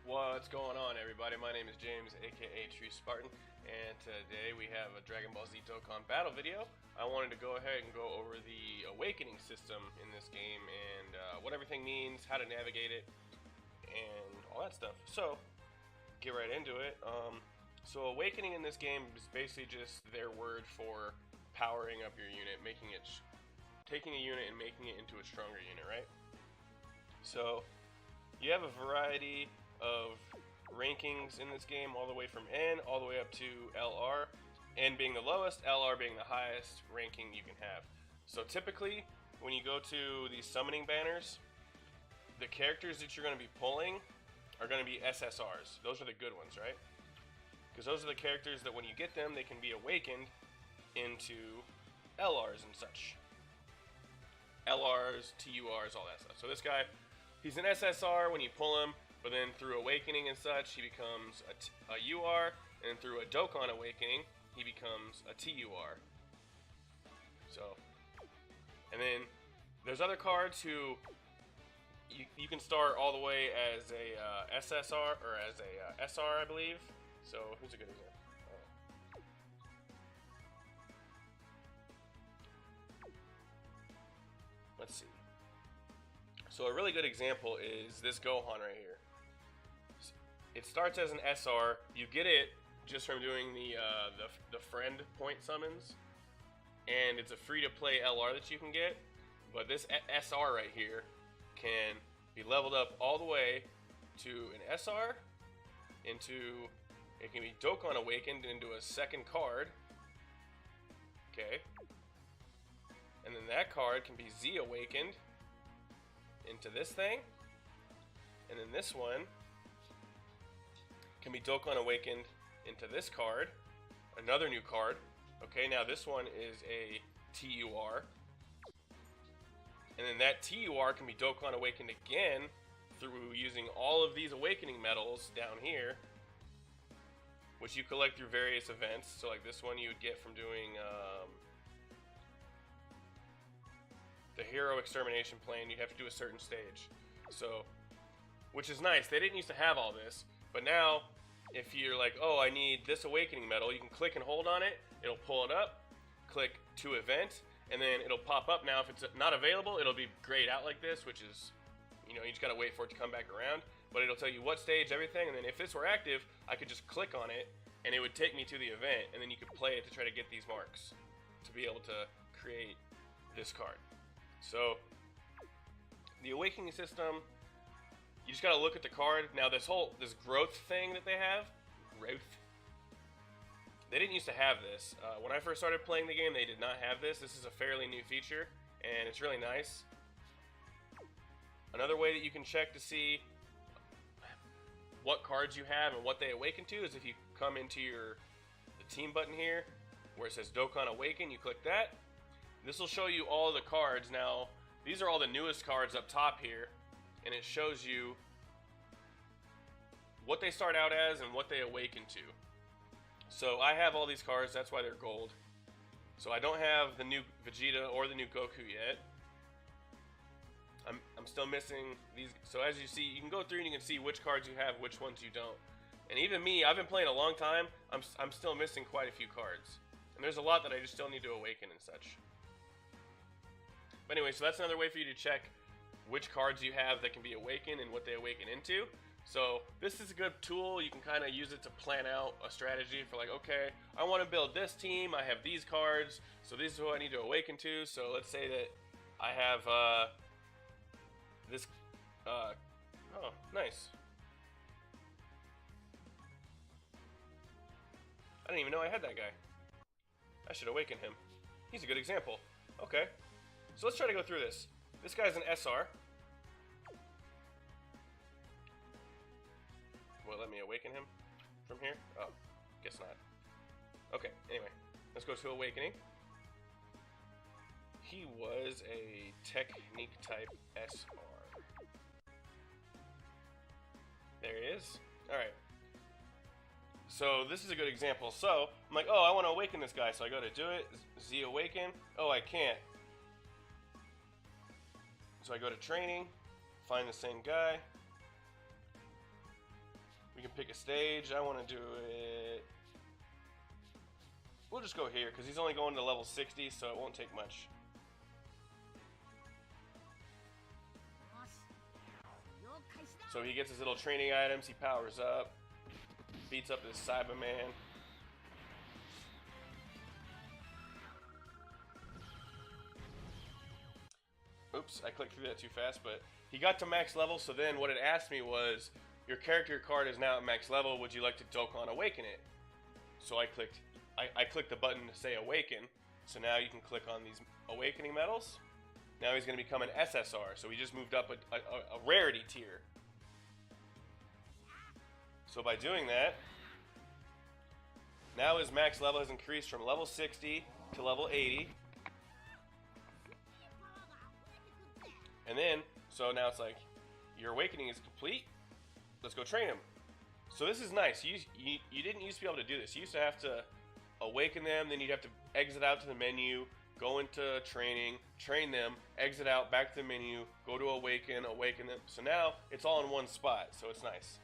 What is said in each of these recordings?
What's going on, everybody? My name is James, aka True Spartan, and today we have a Dragon Ball Z Dokkan Battle video. I wanted to go ahead and go over the awakening system in this game and what everything means, how to navigate it, and all that stuff. So, get right into it. So awakening in this game is basically just their word for powering up your unit, taking a unit and making it into a stronger unit, right? So, you have a variety of rankings in this game, all the way from N all the way up to LR, N being the lowest, LR being the highest ranking you can have. So typically when you go to these summoning banners, the characters that you're going to be pulling are going to be SSRs. Those are the good ones, right? Because those are the characters that when you get them, they can be awakened into LRs and such. LRs, TURs, all that stuff. So this guy, he's an SSR when you pull him, but then through Awakening and such, he becomes a UR, and through a Dokkan Awakening, he becomes a TUR. So, and then there's other cards who you can start all the way as a SSR, or as a SR, I believe. So, who's a good example? Let's see. So a really good example is this Gohan right here. It starts as an SR. You get it just from doing the friend point summons, and it's a free-to-play LR that you can get. But this SR right here can be leveled up all the way to an SR, it can be Dokkan Awakened into a second card. Okay. And then that card can be Z Awakened into this thing, and then this one can be Dokkan Awakened into this card, another new card. Okay, now this one is a TUR, and then that TUR can be Dokkan Awakened again through using all of these awakening medals down here, which you collect through various events. So like this one you would get from doing the hero extermination plane. You have to do a certain stage, so which is nice. They didn't used to have all this, but now if you're like, oh, I need this awakening medal, you can click and hold on it, it'll pull it up, click to event, and then it'll pop up. Now if it's not available, it'll be grayed out like this, which is, you just gotta wait for it to come back around, but it'll tell you what stage, everything, and then if this were active, I could just click on it and it would take me to the event, and then you could play it to try to get these marks to be able to create this card. So, the awakening system, you just gotta look at the card. Now this growth thing that they have, they didn't used to have this. When I first started playing the game, they did not have this. This is a fairly new feature, and it's really nice. Another way that you can check to see what cards you have and what they awaken to is if you come into the team button here, where it says Dokkan Awaken, you click that. This will show you all the cards. Now, these are all the newest cards up top here, and it shows you what they start out as and what they awaken to. So I have all these cards, that's why they're gold. So I don't have the new Vegeta or the new Goku yet. I'm still missing these. So as you see, you can go through and you can see which cards you have, which ones you don't. And even me, I've been playing a long time, I'm still missing quite a few cards. And there's a lot that I just still need to awaken and such. But anyway, so that's another way for you to check which cards you have that can be awakened and what they awaken into. So this is a good tool. You can kind of use it to plan out a strategy for like, okay, I want to build this team. I have these cards, so this is who I need to awaken to. So let's say that I have this. Oh, nice. I didn't even know I had that guy. I should awaken him. He's a good example. Okay. So let's try to go through this. This guy's an SR. Will it let me awaken him from here? Oh, guess not. Okay, anyway. Let's go to Awakening. He was a Technique type SR. There he is. Alright. So this is a good example. So, I'm like, oh, I want to awaken this guy. So I go to do it. Z Awaken. Oh, I can't. So I go to training, find the same guy, We can pick a stage. I want to do it. We'll just go here because he's only going to level 60, so it won't take much. So he gets his little training items. He powers up, beats up this Cyberman. Oops, I clicked through that too fast, but he got to max level, so then what it asked me was, your character card is now at max level, would you like to Dokkan Awaken it? So I clicked the button to say Awaken, so now you can click on these Awakening medals. Now he's going to become an SSR, so we just moved up a rarity tier. So by doing that, now his max level has increased from level 60 to level 80. And then, so now it's like, your awakening is complete. Let's go train him. So this is nice. You didn't used to be able to do this. You used to have to awaken them, then you'd have to exit out to the menu, go into training, train them, exit out, back to the menu, go to awaken them. So now it's all in one spot, so it's nice.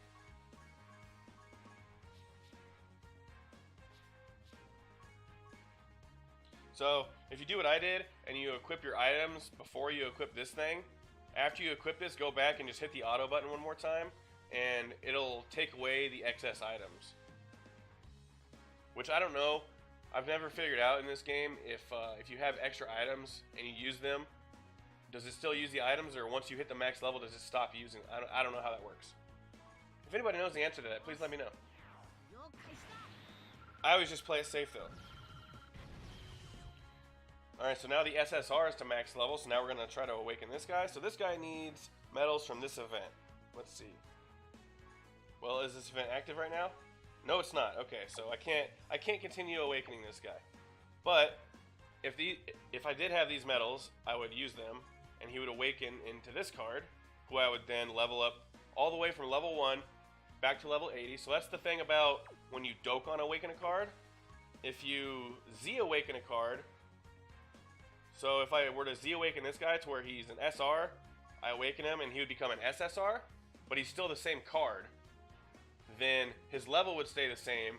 So if you do what I did and you equip your items before you equip this thing, after you equip this, go back and just hit the auto button one more time, and it'll take away the excess items. Which I don't know. I've never figured out in this game if you have extra items and you use them, does it still use the items, or once you hit the max level, does it stop using? I don't know how that works. If anybody knows the answer to that, please let me know. I always just play it safe though. Alright, so now the SSR is to max level, so now we're going to try to awaken this guy. So this guy needs medals from this event. Let's see. Well, is this event active right now? No, it's not. Okay, so I can't continue awakening this guy. But if I did have these medals, I would use them, and he would awaken into this card, who I would then level up all the way from level 1 back to level 80. So that's the thing about when you Dokkan awaken a card. If you Z awaken a card, so if I were to Z awaken this guy to where he's an SR, I awaken him and he would become an SSR, but he's still the same card, then his level would stay the same,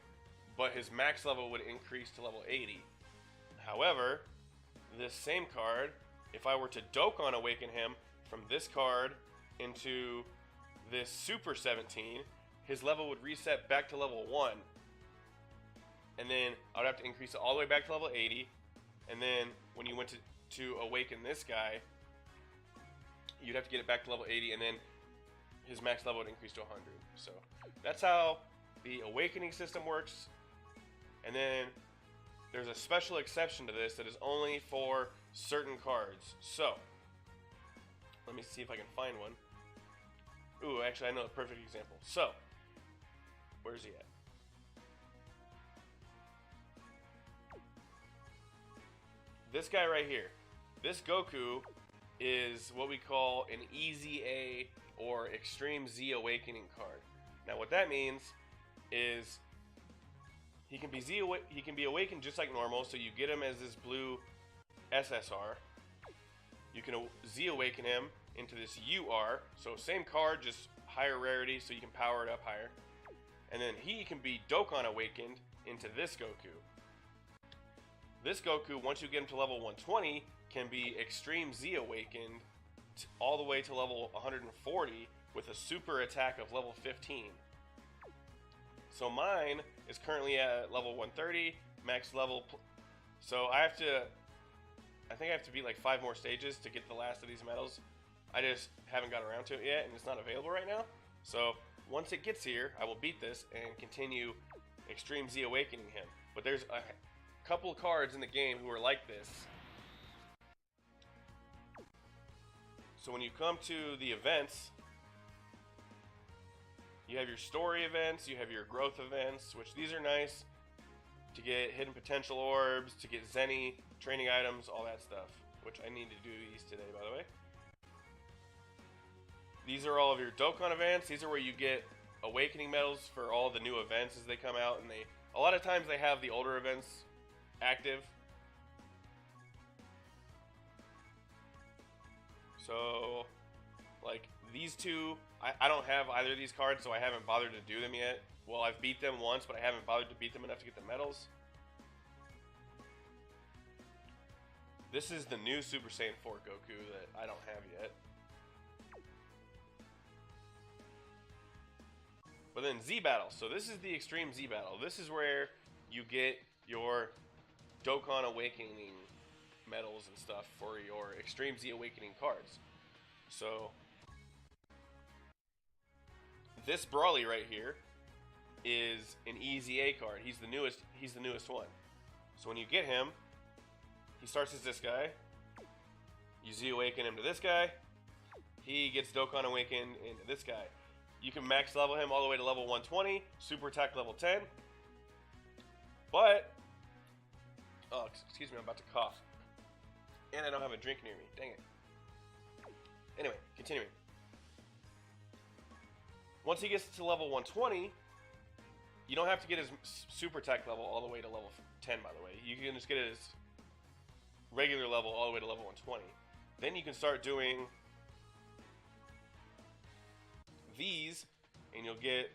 but his max level would increase to level 80. However, this same card, if I were to Dokkan awaken him from this card into this Super 17, his level would reset back to level 1. And then I would have to increase it all the way back to level 80. And then when you went to awaken this guy, you'd have to get it back to level 80, and then his max level would increase to 100. So that's how the awakening system works. And then there's a special exception to this that is only for certain cards. So let me see if I can find one. Ooh, actually I know a perfect example. So where's he at? This guy right here. This Goku is what we call an Easy A or Extreme Z Awakening card. Now what that means is he can be awakened just like normal, so you get him as this blue SSR. You can Z awaken him into this UR, so same card, just higher rarity, so you can power it up higher. And then he can be Dokkan awakened into this Goku. This Goku, once you get him to level 120, can be Extreme Z awakened all the way to level 140 with a super attack of level 15. So mine is currently at level 130, max level. So I think I have to beat like 5 more stages to get the last of these medals. I just haven't got around to it yet, and it's not available right now. So once it gets here, I will beat this and continue Extreme Z awakening him. But there's a couple of cards in the game who are like this. So when you come to the events, you have your story events, you have your growth events, which these are nice to get hidden potential orbs, to get Zenny, training items, all that stuff, which I need to do these today, by the way. These are all of your Dokkan events. These are where you get awakening medals for all the new events as they come out, and a lot of times they have the older events active. So like these two I don't have either of these cards, so I haven't bothered to do them yet. Well, I've beat them once, but I haven't bothered to beat them enough to get the medals. This is the new Super Saiyan 4 Goku that I don't have yet. But then Z Battle. So this is the Extreme Z Battle. This is where you get your Dokkan Awakening medals and stuff for your Extreme Z Awakening cards. So this Brawly right here is an EZA card. He's the newest one. So when you get him, he starts as this guy. You Z Awaken him to this guy. He gets Dokkan Awakened into this guy. You can max level him all the way to level 120, super attack level 10. But, oh, excuse me, I'm about to cough. And I don't have a drink near me, dang it. Anyway, continuing. Once he gets to level 120, you don't have to get his super attack level all the way to level 10, by the way. You can just get his regular level all the way to level 120. Then you can start doing these, and you'll get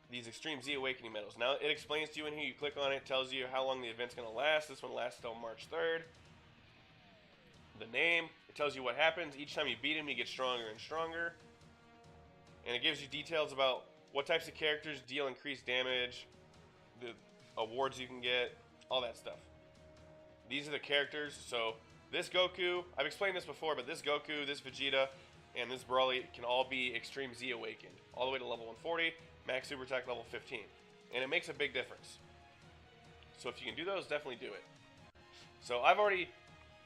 these Extreme Z Awakening medals. Now, it explains to you in here, you click on it, tells you how long the event's going to last. This one lasts till March 3rd. The name, it tells you what happens. Each time you beat him, you get stronger and stronger. And it gives you details about what types of characters deal increased damage, the awards you can get, all that stuff. These are the characters. So this Goku, I've explained this before, but this Goku, this Vegeta, and this Brawly can all be Extreme Z Awakened, all the way to level 140, max super attack level 15. And it makes a big difference. So if you can do those, definitely do it. So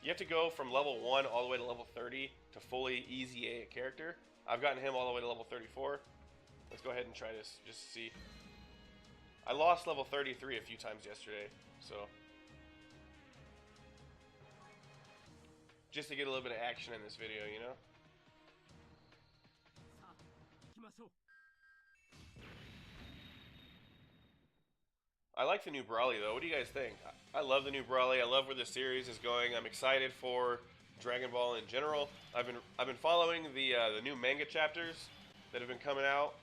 you have to go from level 1 all the way to level 30 to fully EZA a character. I've gotten him all the way to level 34. Let's go ahead and try this just to see. I lost level 33 a few times yesterday, so just to get a little bit of action in this video, you know? I like the new Brawly though. What do you guys think? I love the new Brawly. I love where the series is going. I'm excited for Dragon Ball in general. I've been following the new manga chapters that have been coming out.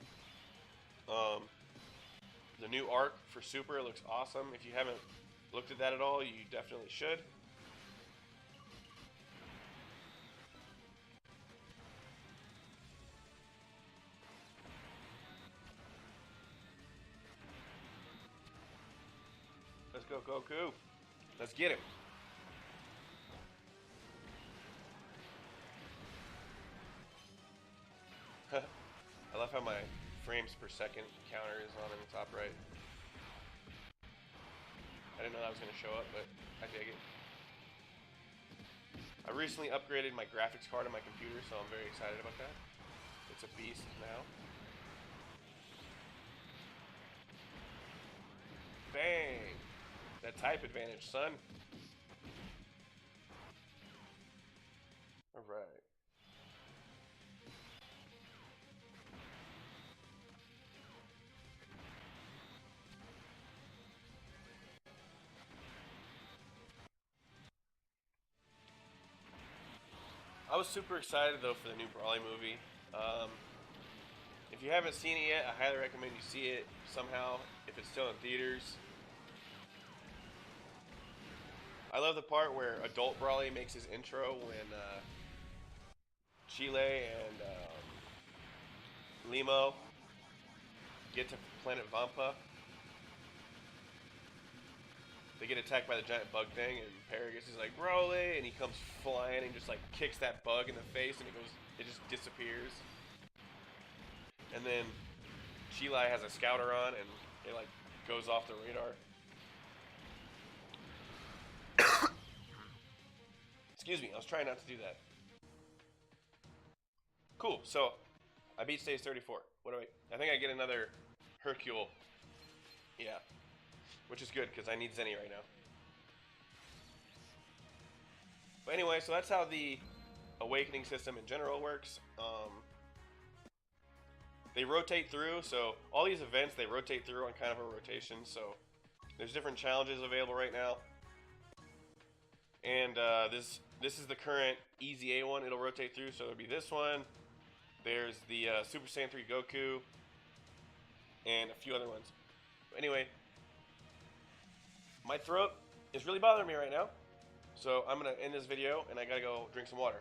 The new arc for Super looks awesome. If you haven't looked at that at all, you definitely should. Let's go, Goku. Let's get him. I love how my frames per second counter is on in the top right. I didn't know that was going to show up, but I dig it. I recently upgraded my graphics card on my computer, so I'm very excited about that. It's a beast now. Bang! That type advantage, son. Alright. I was super excited though for the new Brawly movie. If you haven't seen it yet, I highly recommend you see it somehow if it's still in theaters. I love the part where adult Brawly makes his intro when Chile and Limo get to planet Vampa. They get attacked by the giant bug thing, and Paragus is like, Broly, and he comes flying and just like kicks that bug in the face, and it just disappears. And then Chile has a scouter on, and it like goes off the radar. Excuse me, I was trying not to do that. Cool, so I beat stage 34. What do I think I get another Hercule. Yeah. Which is good, because I need Zenny right now. But anyway, so that's how the awakening system in general works. They rotate through, so all these events, they rotate through on kind of a rotation, so there's different challenges available right now. And this is the current EZA one. It'll rotate through, so it'll be this one, There's the Super Saiyan 3 Goku, and a few other ones. But anyway, my throat is really bothering me right now, so I'm going to end this video, and I got to go drink some water.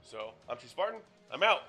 So, I'm True Spartan. I'm out.